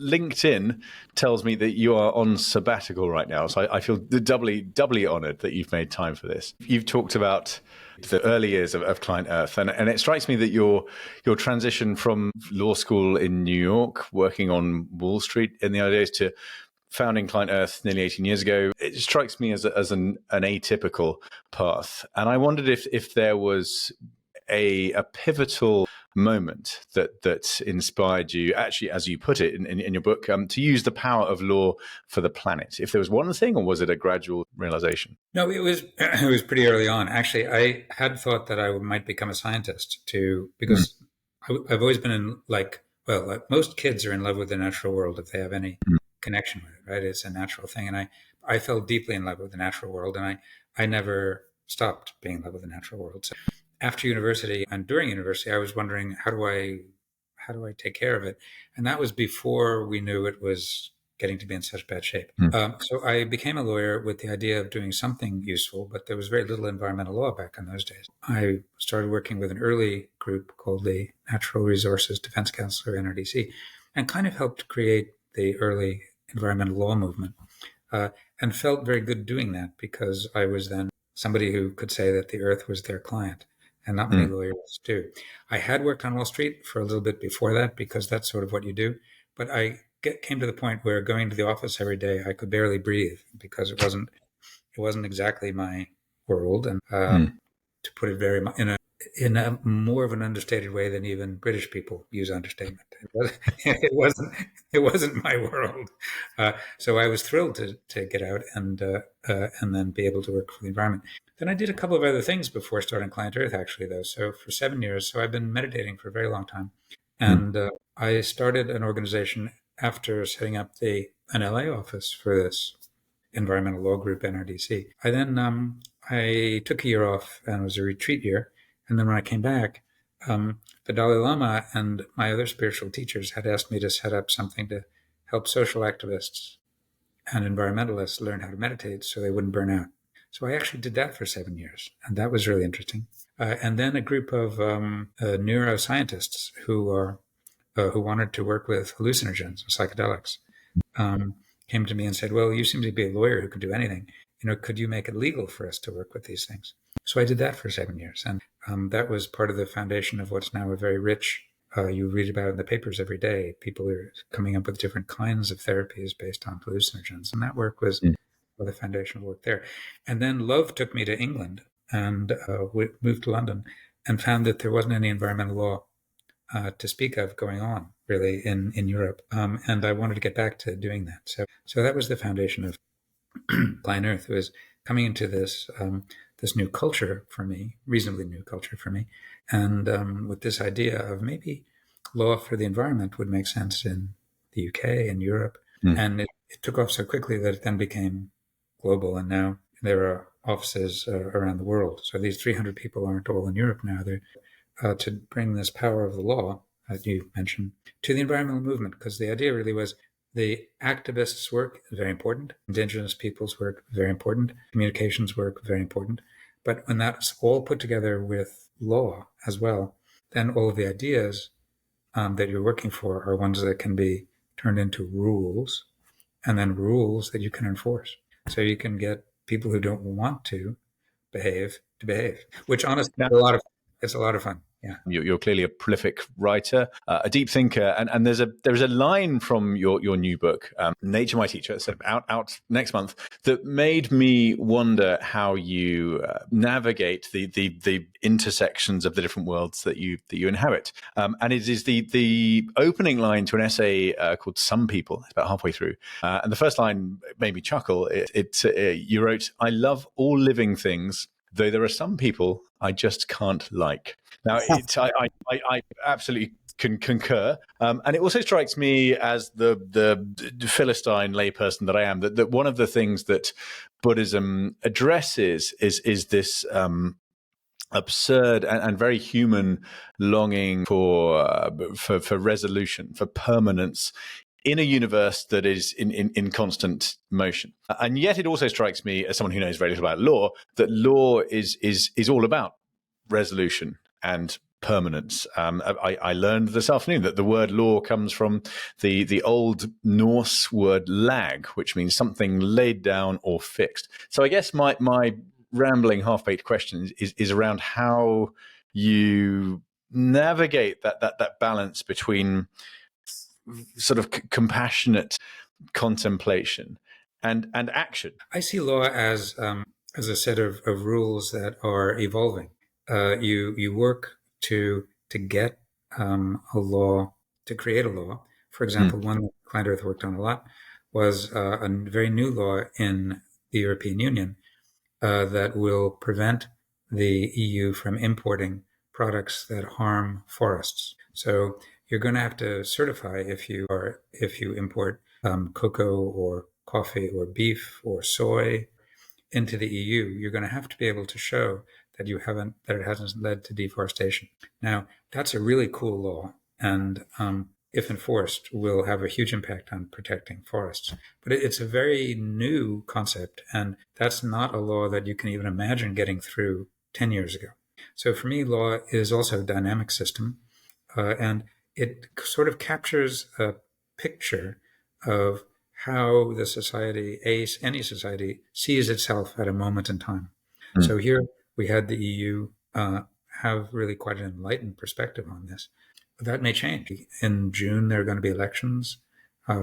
LinkedIn tells me that you are on sabbatical right now. So I feel doubly honored that you've made time for this. You've talked about the early years of ClientEarth, and it strikes me that your transition from law school in New York, working on Wall Street in the early days, to founding ClientEarth nearly 18 years ago, it strikes me as an atypical path. And I wondered if there was a pivotal moment that inspired you, actually, as you put it in your book, to use the power of law for the planet. If there was one thing, or was it a gradual realization? No, it was pretty early on. Actually, I had thought that I might become a scientist because I've always been in like most kids are in love with the natural world if they have any connection with it, right? It's a natural thing. And I fell deeply in love with the natural world, and I never stopped being in love with the natural world. So after university and during university, I was wondering, how do I take care of it? And that was before we knew it was getting to be in such bad shape. So I became a lawyer with the idea of doing something useful, but there was very little environmental law back in those days. I started working with an early group called the Natural Resources Defense Council, or NRDC, and kind of helped create the early environmental law movement, and felt very good doing that because I was then somebody who could say that the earth was their client. And not many lawyers do. I had worked on Wall Street for a little bit before that because that's sort of what you do. But I came to the point where going to the office every day, I could barely breathe because it wasn't exactly my world. And to put it very much in a more of an understated way than even British people use understatement. It wasn't my world. So I was thrilled to get out and then be able to work for the environment. Then I did a couple of other things before starting ClientEarth, actually, though. So for 7 years, so I've been meditating for a very long time. And I started an organization after setting up an LA office for this environmental law group, NRDC. I took a year off, and it was a retreat year. And then when I came back, the Dalai Lama and my other spiritual teachers had asked me to set up something to help social activists and environmentalists learn how to meditate so they wouldn't burn out. So I actually did that for 7 years, and that was really interesting. And then a group of neuroscientists who wanted to work with hallucinogens and psychedelics came to me and said, "Well, you seem to be a lawyer who can do anything. Could you make it legal for us to work with these things?" So I did that for 7 years, and that was part of the foundation of what's now a very rich. You read about in the papers every day. People are coming up with different kinds of therapies based on hallucinogens, and that work was the foundational work there. And then love took me to England, and we moved to London and found that there wasn't any environmental law to speak of going on really in Europe. And I wanted to get back to doing that. So that was the foundation of ClientEarth, was coming into this new culture for me, reasonably new culture for me. And with this idea of maybe law for the environment would make sense in the UK and Europe. And it took off so quickly that it then became global, and now there are offices around the world. So these 300 people aren't all in Europe now. They're to bring this power of the law, as you mentioned, to the environmental movement, because the idea really was the activists' work is very important, indigenous people's work very important, communications work very important. But when that's all put together with law as well, then all of the ideas that you're working for are ones that can be turned into rules, and then rules that you can enforce. So you can get people who don't want to behave, which honestly it's a lot of fun. Yeah. You're clearly a prolific writer, a deep thinker, and there's a line from your new book, Nature My Teacher, so out next month, that made me wonder how you navigate the intersections of the different worlds that you inhabit. And it is the opening line to an essay called "Some People." It's about halfway through, and the first line made me chuckle. You wrote, "I love all living things, though there are some people I just can't like." Now, I absolutely can concur. And it also strikes me as the Philistine layperson that I am, that one of the things that Buddhism addresses is this absurd and very human longing for resolution, for permanence, in a universe that is in constant motion. And yet it also strikes me, as someone who knows very little about law, that law is all about resolution and permanence. I learned this afternoon that the word law comes from the Old Norse word lag, which means something laid down or fixed. So I guess my rambling half-baked question is around how you navigate that balance between sort of compassionate contemplation and action. I see law as a set of rules that are evolving. You work to get a law, to create a law. For example, one that ClientEarth worked on a lot was a very new law in the European Union that will prevent the EU from importing products that harm forests. So you're going to have to certify if you import cocoa or coffee or beef or soy into the EU. You're going to have to be able to show that it hasn't led to deforestation. Now, that's a really cool law, and if enforced, will have a huge impact on protecting forests. But it's a very new concept, and that's not a law that you can even imagine getting through 10 years ago. So for me, law is also a dynamic system, and it sort of captures a picture of how the society, any society, sees itself at a moment in time. So here we had the EU have really quite an enlightened perspective on this. But that may change. In June, there are going to be elections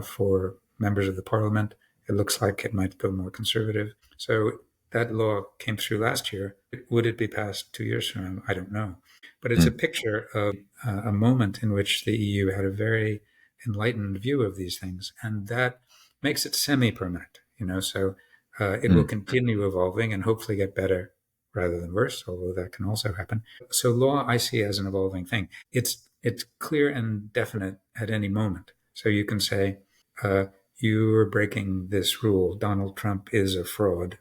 for members of the parliament. It looks like it might go more conservative. So that law came through last year. Would it be passed 2 years from now? I don't know. But it's a picture of a moment in which the EU had a very enlightened view of these things. And that makes it semi-permanent, so it will continue evolving and hopefully get better rather than worse, although that can also happen. So law I see as an evolving thing. It's clear and definite at any moment. So you can say, you're breaking this rule. Donald Trump is a fraud,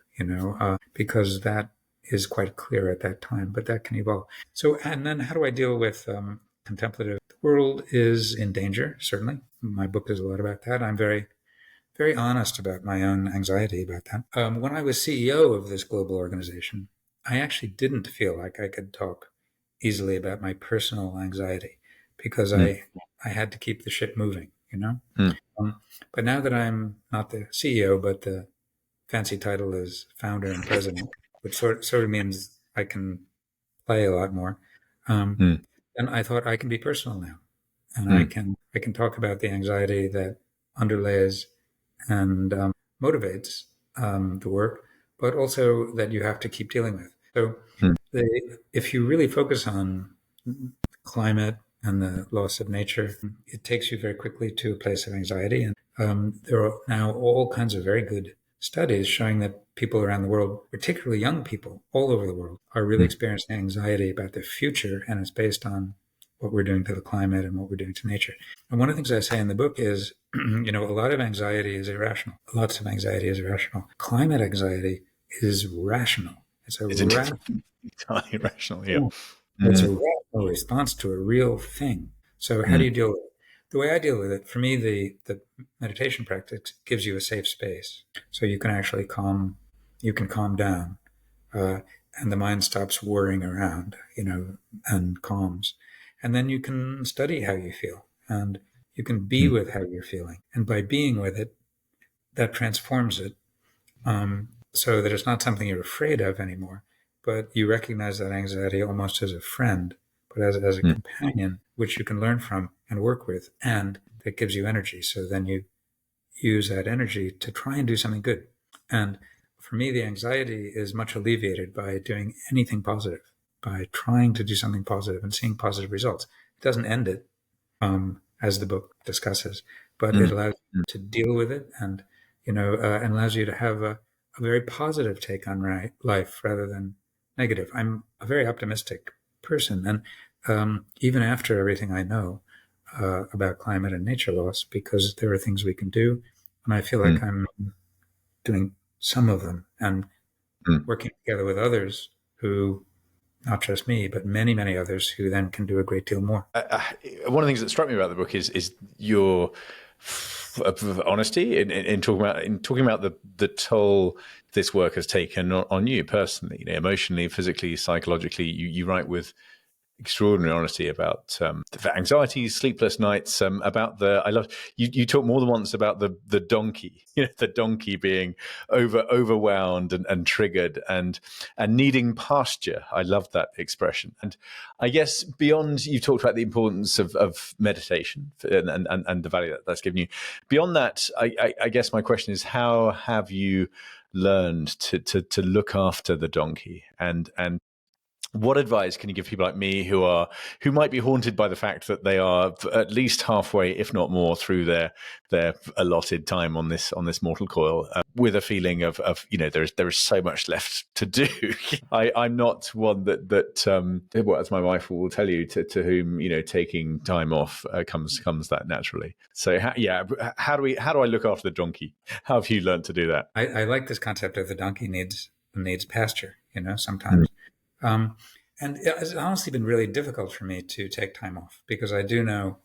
because that is quite clear at that time, but that can evolve. So, and then how do I deal with contemplative? The world is in danger, certainly. My book is a lot about that. I'm very, very honest about my own anxiety about that. When I was CEO of this global organization, I actually didn't feel like I could talk easily about my personal anxiety because I had to keep the ship moving, but now that I'm not the CEO, but the fancy title is founder and president, which sort of means I can play a lot more. And I thought I can be personal now, and I can talk about the anxiety that underlays and motivates the work, but also that you have to keep dealing with. So if you really focus on climate and the loss of nature, it takes you very quickly to a place of anxiety. And there are now all kinds of very good studies showing that people around the world, particularly young people all over the world, are really experiencing anxiety about the future, and it's based on what we're doing to the climate and what we're doing to nature. And one of the things I say in the book is, a lot of anxiety is irrational. Lots of anxiety is irrational. Climate anxiety is rational. It's entirely rational. Yeah. It's a rational response to a real thing. So how do you deal with it? The way I deal with it, for me, the meditation practice gives you a safe space. So you can actually calm down, and the mind stops worrying around, and calms. And then you can study how you feel, and you can be with how you're feeling. And by being with it, that transforms it, so that it's not something you're afraid of anymore, but you recognize that anxiety almost as a friend, but as a companion, which you can learn from and work with, and that gives you energy. So then you use that energy to try and do something good. And for me, the anxiety is much alleviated by doing anything positive, by trying to do something positive and seeing positive results. It doesn't end it, as the book discusses, but it allows you to deal with it, and and allows you to have a very positive take on life rather than negative. I'm a very optimistic person, and even after everything I know about climate and nature loss, because there are things we can do, and I feel like I'm doing some of them and working together with others who, not just me, but many, many others who then can do a great deal more. One of the things that struck me about the book is your honesty in talking about the toll this work has taken on you personally, emotionally, physically, psychologically. You write with extraordinary honesty about the anxiety, sleepless nights. I love you talk more than once about the donkey. The donkey being overwhelmed and triggered and needing pasture. I love that expression. And I guess beyond, you talked about the importance of meditation and the value that's given you. Beyond that, I guess my question is, how have you learned to look after the donkey, and what advice can you give people like me who might be haunted by the fact that they are at least halfway, if not more, through their allotted time on this mortal coil, with a feeling of there is so much left to do. I'm not one that as my wife will tell you, to whom taking time off comes that naturally. So how do I look after the donkey? How have you learned to do that? I like this concept of the donkey needs pasture. Sometimes. And it's honestly been really difficult for me to take time off, because I do know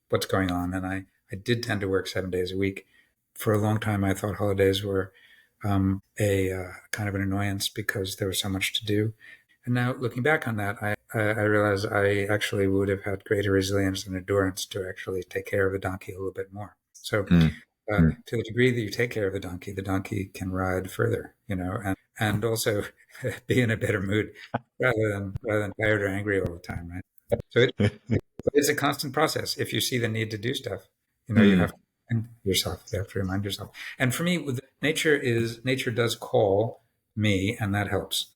what's going on. And I did tend to work 7 days a week. For a long time, I thought holidays were a kind of an annoyance because there was so much to do. And now looking back on that, I realize I actually would have had greater resilience and endurance to actually take care of the donkey a little bit more. So to the degree that you take care of the donkey can ride further, and also be in a better mood rather than tired or angry all the time, right? So it's a constant process. If you see the need to do stuff, you have to remind yourself. You have to remind yourself. And for me, nature does call me, and that helps.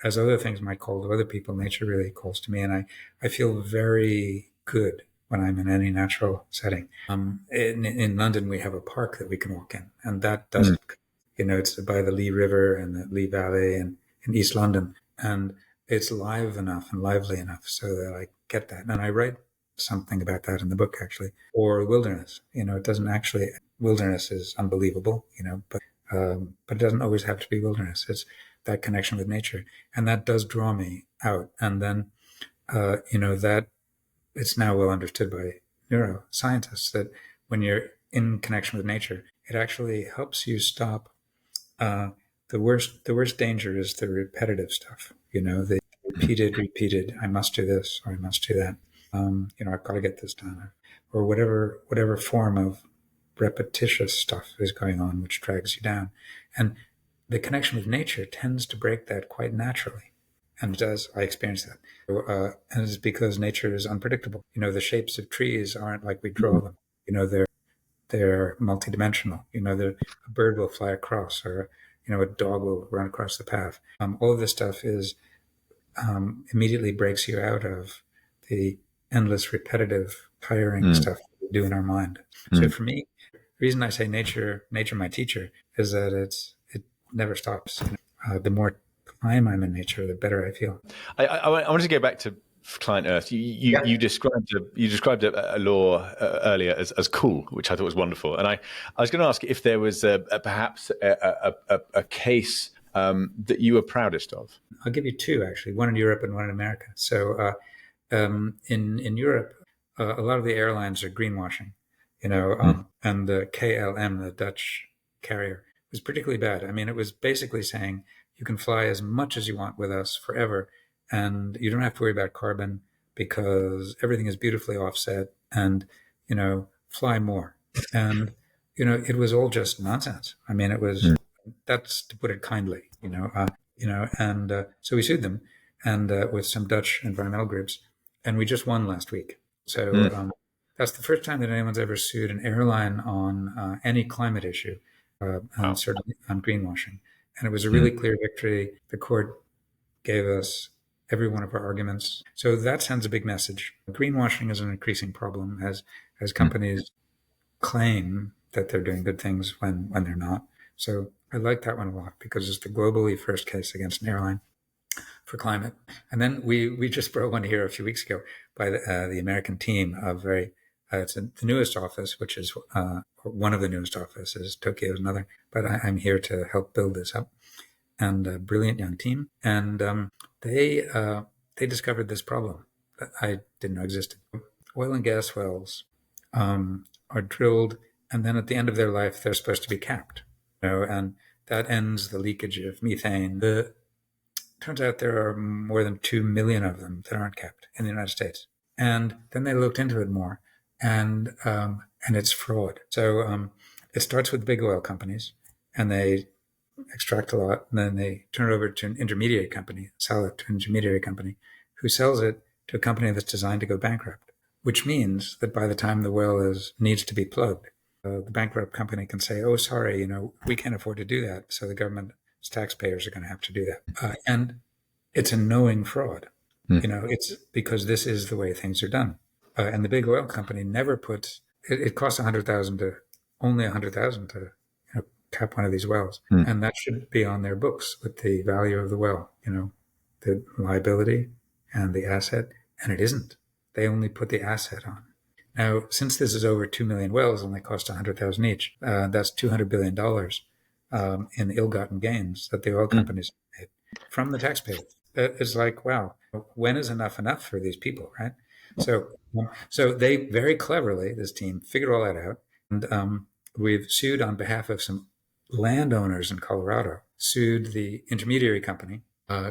As other things might call to other people, nature really calls to me, and I feel very good when I'm in any natural setting. In London, we have a park that we can walk in, and that doesn't, it's by the Lee River and the Lee Valley and in East London, and it's live enough and lively enough so that I get that. And I write something about that in the book, actually. Or wilderness, it doesn't actually, wilderness is unbelievable, but it doesn't always have to be wilderness. It's that connection with nature, and that does draw me out. And then, that it's now well understood by neuroscientists that when you're in connection with nature, it actually helps you stop. The worst danger is the repetitive stuff. The repeated. I must do this or I must do that. I've got to get this done, or whatever form of repetitious stuff is going on, which drags you down. And the connection with nature tends to break that quite naturally. And it does. I experience that. And it's because nature is unpredictable. The shapes of trees aren't like we draw them. They're multidimensional. A bird will fly across, or a dog will run across the path. All of this stuff is immediately breaks you out of the endless, repetitive, tiring stuff we do in our mind. So for me, the reason I say nature, my teacher, is that it never stops. The more time I'm in nature, the better I feel. I wanted to go back to ClientEarth. You described a law earlier as cool, which I thought was wonderful. And I was going to ask if there was perhaps a case that you were proudest of. I'll give you two, actually, one in Europe and one in America. So in Europe, a lot of the airlines are greenwashing, and the KLM, the Dutch carrier, was particularly bad. I mean, it was basically saying you can fly as much as you want with us forever, and you don't have to worry about carbon because everything is beautifully offset, and, fly more. And, it was all just nonsense. I mean, it was, that's to put it kindly, and so we sued them, and with some Dutch environmental groups, and we just won last week. So that's the first time that anyone's ever sued an airline on any climate issue, and certainly on greenwashing. And it was a really clear victory. The court gave us every one of our arguments. So that sends a big message. Greenwashing is an increasing problem as companies claim that they're doing good things when they're not. So I like that one a lot because it's the globally first case against an airline for climate. And then we just brought one here a few weeks ago by the American team of it's the newest office, which is one of the newest offices. Tokyo is another, but I'm here to help build this up. And a brilliant young team. And they discovered this problem that I didn't know existed. Oil and gas wells are drilled, and then at the end of their life, they're supposed to be capped. And that ends the leakage of methane. The Turns out there are more than 2 million of them that aren't kept in the United States. And then they looked into it more, and it's fraud. So it starts with big oil companies, and they extract a lot, and then they turn it over to an intermediary company, sell it to an intermediary company, who sells it to a company that's designed to go bankrupt, which means that by the time the well needs to be plugged, the bankrupt company can say, "Oh, sorry, we can't afford to do that." So the government's taxpayers are going to have to do that, and it's a knowing fraud. It's because this is the way things are done, and the big oil company never puts. It costs only $100,000 to tap one of these wells, and that should be on their books with the value of the well. The liability and the asset, and it isn't. They only put the asset on. Now, since this is over 2 million wells and they cost $100,000 each, that's $200 billion in ill-gotten gains that the oil companies made from the taxpayers. It's like, wow, when is enough for these people, right? So they very cleverly, this team, figured all that out. And we've sued on behalf of some landowners in Colorado, sued the intermediary company,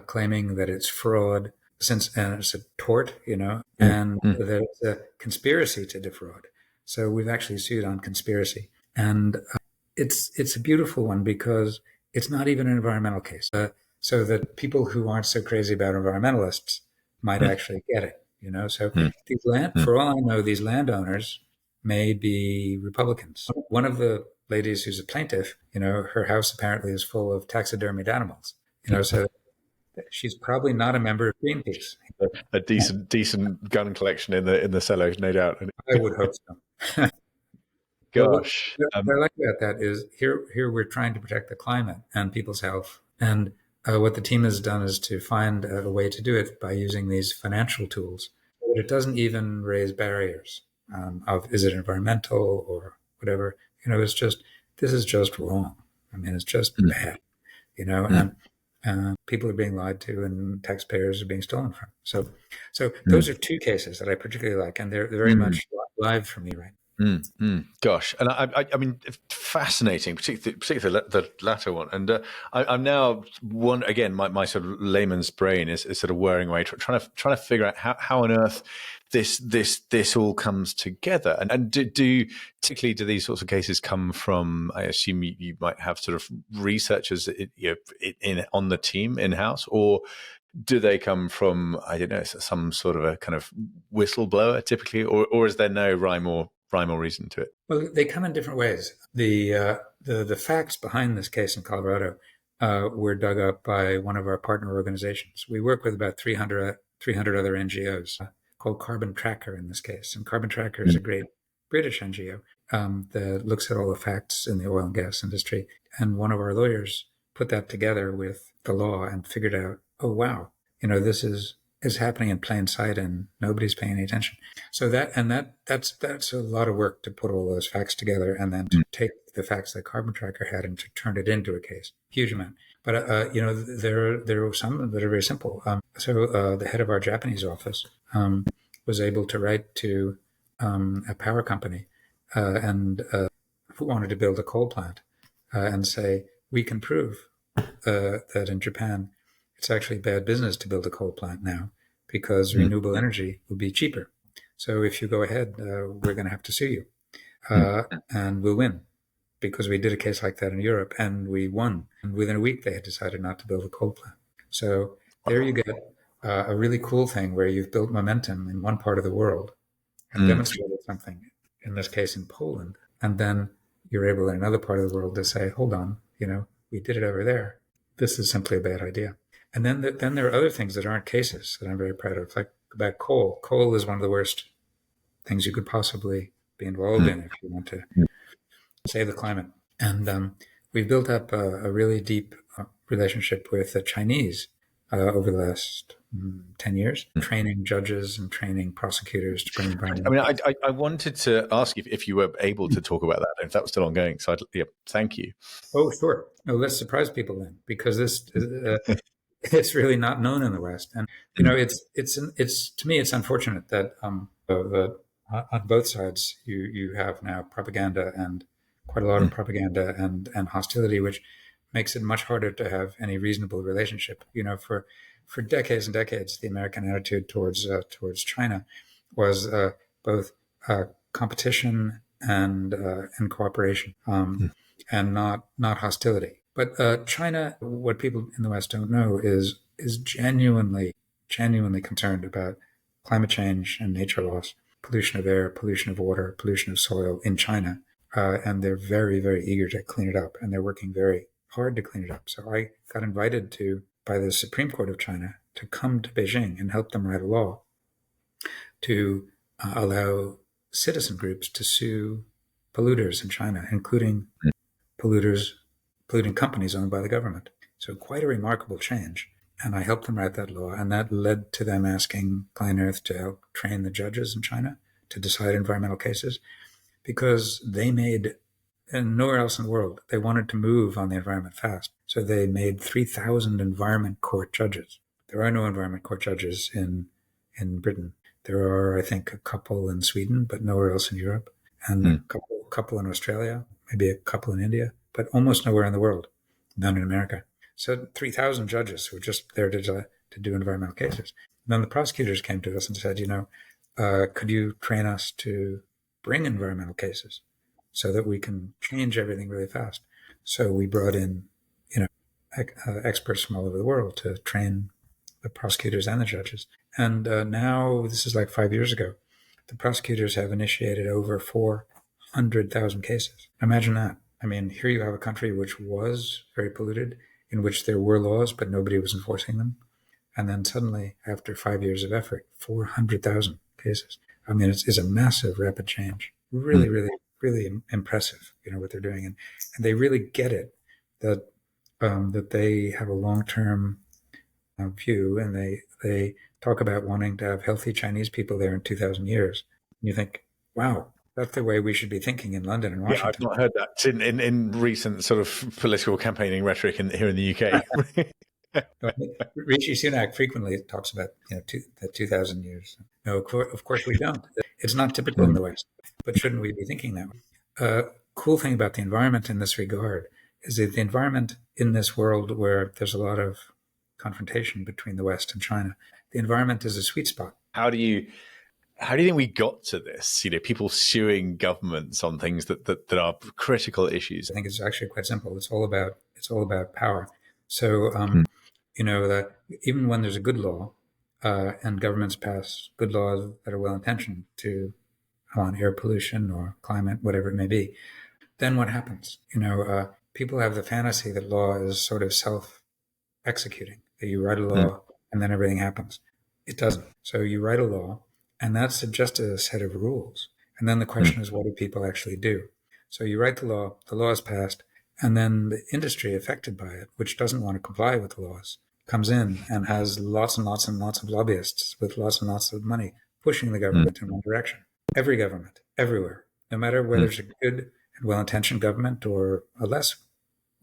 claiming that it's fraud, and it's a tort, and there's a conspiracy to defraud. So we've actually sued on conspiracy. And it's a beautiful one because it's not even an environmental case. So that people who aren't so crazy about environmentalists might actually get it, So for all I know, these landowners may be Republicans. One of the ladies who's a plaintiff, her house apparently is full of taxidermied animals, so she's probably not a member of Greenpeace. A decent gun collection in the cellar, no doubt. I would hope so. Gosh, what I like about that is here we're trying to protect the climate and people's health, and what the team has done is to find a way to do it by using these financial tools. But it doesn't even raise barriers of is it environmental or whatever. This is just wrong. I mean, it's just bad, and people are being lied to and taxpayers are being stolen from. So those are two cases that I particularly like, and they're very much live for me right now. Gosh, and I mean, fascinating, particularly the latter one. And I'm now again, my sort of layman's brain is sort of whirring away, trying to figure out how on earth this all comes together. And do these sorts of cases come from? I assume you might have sort of researchers on the team in house, or do they come from, I don't know, some sort of a kind of whistleblower typically, or is there no rhyme or reason to it? Well, they come in different ways. The facts behind this case in Colorado were dug up by one of our partner organizations. We work with about 300 other NGOs called Carbon Tracker in this case. And Carbon Tracker is a great British NGO that looks at all the facts in the oil and gas industry. And one of our lawyers put that together with the law and figured out, oh, wow, this is happening in plain sight and nobody's paying any attention. So that's a lot of work to put all those facts together and then to take the facts that Carbon Tracker had and to turn it into a case. Huge amount. But, there are some that are very simple. So the head of our Japanese office was able to write to a power company and who wanted to build a coal plant and say, we can prove that in Japan, it's actually bad business to build a coal plant now because renewable energy will be cheaper. So if you go ahead, we're going to have to sue you. And we'll win because we did a case like that in Europe and we won. And within a week, they had decided not to build a coal plant. So there you get a really cool thing where you've built momentum in one part of the world and demonstrated something, in this case in Poland. And then you're able in another part of the world to say, hold on, we did it over there. This is simply a bad idea. And then there are other things that aren't cases that I'm very proud of, like about coal. Coal is one of the worst things you could possibly be involved in if you want to save the climate. And we've built up a really deep relationship with the Chinese over the last 10 years, training judges and training prosecutors to bring environmental. I mean, I wanted to ask you if you were able to talk about that, if that was still ongoing. So, thank you. Oh, sure. No, let's surprise people then, because this it's really not known in the West. And, it's to me, it's unfortunate that on both sides, you have now propaganda and quite a lot of propaganda and hostility, which makes it much harder to have any reasonable relationship. For decades and decades, the American attitude towards China was both competition and cooperation, and not hostility. But China, what people in the West don't know is genuinely concerned about climate change and nature loss, pollution of air, pollution of water, pollution of soil in China. And they're very, very eager to clean it up, and they're working very hard to clean it up. So I got invited by the Supreme Court of China to come to Beijing and help them write a law to allow citizen groups to sue polluters in China, including polluting companies owned by the government. So quite a remarkable change. And I helped them write that law, and that led to them asking ClientEarth to help train the judges in China to decide environmental cases, because they made, and nowhere else in the world, they wanted to move on the environment fast. So they made 3,000 environment court judges. There are no environment court judges in Britain. There are, I think, a couple in Sweden, but nowhere else in Europe, and a couple in Australia, maybe a couple in India, but almost nowhere in the world, none in America. So 3,000 judges who were just there to do environmental cases. And then the prosecutors came to us and said, could you train us to bring environmental cases so that we can change everything really fast? So we brought in, experts from all over the world to train the prosecutors and the judges. And now, this is like 5 years ago, the prosecutors have initiated over 400,000 cases. Imagine that. I mean, here you have a country which was very polluted, in which there were laws, but nobody was enforcing them. And then suddenly, after 5 years of effort, 400,000 cases. I mean, it's a massive, rapid change. Really, really, really impressive, what they're doing. And they really get it, that they have a long-term view, and they talk about wanting to have healthy Chinese people there in 2,000 years. And you think, wow, that's the way we should be thinking in London and Washington. Yeah, I've not heard that in recent sort of political campaigning rhetoric here in the UK. Rishi Sunak frequently talks about the 2,000 years. No, of course we don't. It's not typical in the West, but shouldn't we be thinking that way? Cool thing about the environment in this regard is that the environment in this world where there's a lot of confrontation between the West and China, the environment is a sweet spot. How do you think we got to this? People suing governments on things that are critical issues. I think it's actually quite simple. It's all about power. So that even when there's a good law, and governments pass good laws that are well intentioned on air pollution or climate, whatever it may be, then what happens? People have the fantasy that law is sort of self-executing, that you write a law and then everything happens. It doesn't. So you write a law, and that's just a set of rules. And then the question is, what do people actually do? So you write the law is passed, and then the industry affected by it, which doesn't want to comply with the laws, comes in and has lots and lots and lots of lobbyists with lots and lots of money pushing the government in one direction. Every government, everywhere, no matter whether it's a good and well-intentioned government or a less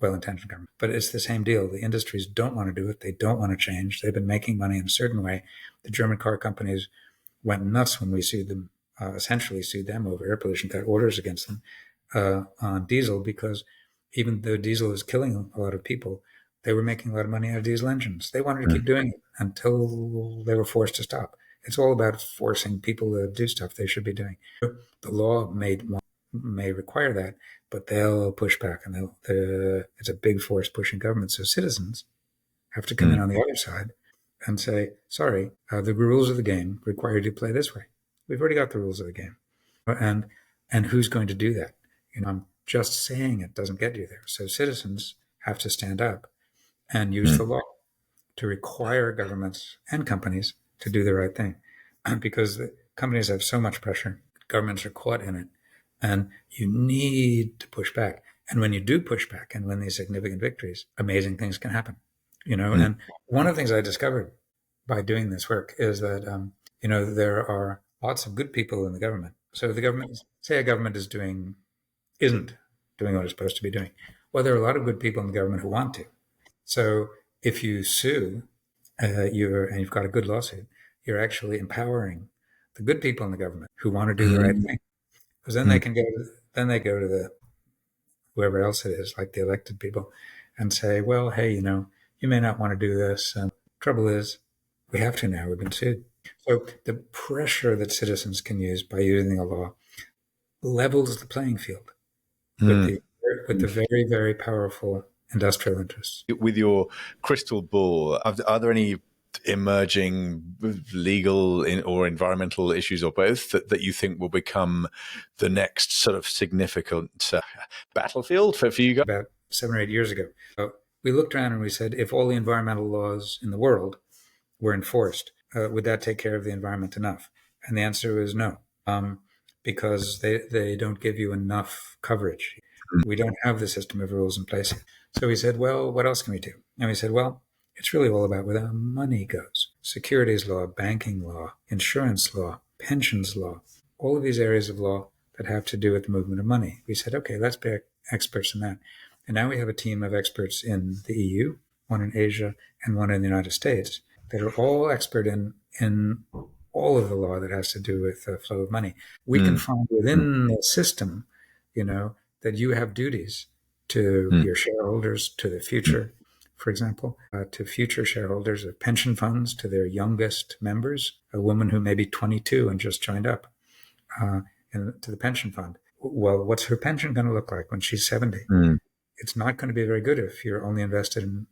well-intentioned government. But it's the same deal. The industries don't want to do it. They don't want to change. They've been making money in a certain way. The German car companies went nuts when we sued them, essentially sued them over air pollution, got orders against them on diesel, because even though diesel is killing a lot of people, they were making a lot of money out of diesel engines. They wanted to keep doing it until they were forced to stop. It's all about forcing people to do stuff they should be doing. The law may require that, but they'll push back, and it's a big force pushing government. So citizens have to come in on the other side and say, sorry, the rules of the game require you to play this way. We've already got the rules of the game. And who's going to do that? I'm just saying it doesn't get you there. So citizens have to stand up and use the law to require governments and companies to do the right thing, because the companies have so much pressure. Governments are caught in it, and you need to push back. And when you do push back and win these significant victories, amazing things can happen. And one of the things I discovered by doing this work is that, there are lots of good people in the government. So the government, say a government isn't doing what it's supposed to be doing. Well, there are a lot of good people in the government who want to. So if you sue, and you've got a good lawsuit, you're actually empowering the good people in the government who want to do the right thing. Because then they can go to the whoever else it is, like the elected people, and say, well, hey, you may not want to do this. And trouble is, we have to now. We've been sued. So the pressure that citizens can use by using the law levels the playing field with the very, very powerful industrial interests. With your crystal ball, are there any emerging legal or environmental issues, or both, that you think will become the next sort of significant battlefield for you guys? About 7 or 8 years ago, we looked around and we said, if all the environmental laws in the world were enforced, would that take care of the environment enough? And the answer was no, because they don't give you enough coverage. We don't have the system of rules in place. So we said, well, what else can we do? And we said, well, it's really all about where the money goes. Securities law, banking law, insurance law, pensions law, all of these areas of law that have to do with the movement of money. We said, okay, let's be experts in that. And now we have a team of experts in the EU, one in Asia, and one in the United States, that are all expert in all of the law that has to do with the flow of money. We can find within the system, that you have duties to your shareholders, to the future, for example, to future shareholders of pension funds, to their youngest members, a woman who may be 22 and just joined up, and to the pension fund. Well, what's her pension going to look like when she's 70? It's not going to be very good if you're only invested in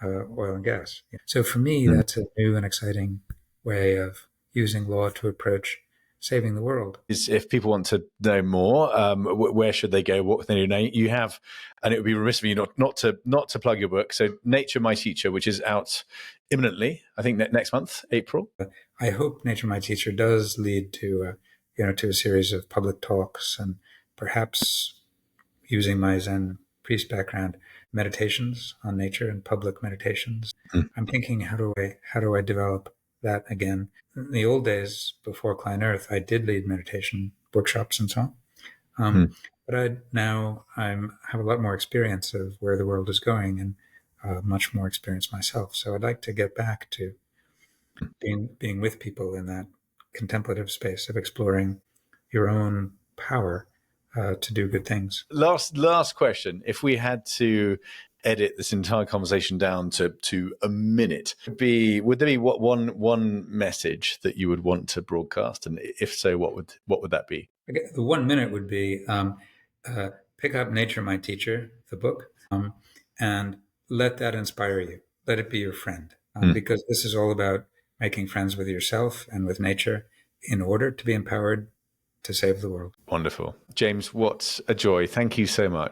oil and gas. So for me, that's a new and exciting way of using law to approach saving the world. If people want to know more, where should they go? What can they do? You have, and it would be remiss of you not to plug your book. So, Nature, My Teacher, which is out imminently, I think next month, April. I hope Nature, My Teacher does lead to to a series of public talks, and perhaps, using my Zen priest background, meditations on nature and public meditations. I'm thinking, how do I develop that again? In the old days, before ClientEarth, I did lead meditation workshops and so on. But I have a lot more experience of where the world is going, and much more experience myself. So I'd like to get back to being with people in that contemplative space of exploring your own power to do good things. Last question. If we had to edit this entire conversation down to a minute, would there be one message that you would want to broadcast? And if so, what would that be? The 1 minute would be pick up Nature, My Teacher, the book, and let that inspire you. Let it be your friend, because this is all about making friends with yourself and with nature in order to be empowered to save the world. Wonderful. James, what a joy. Thank you so much.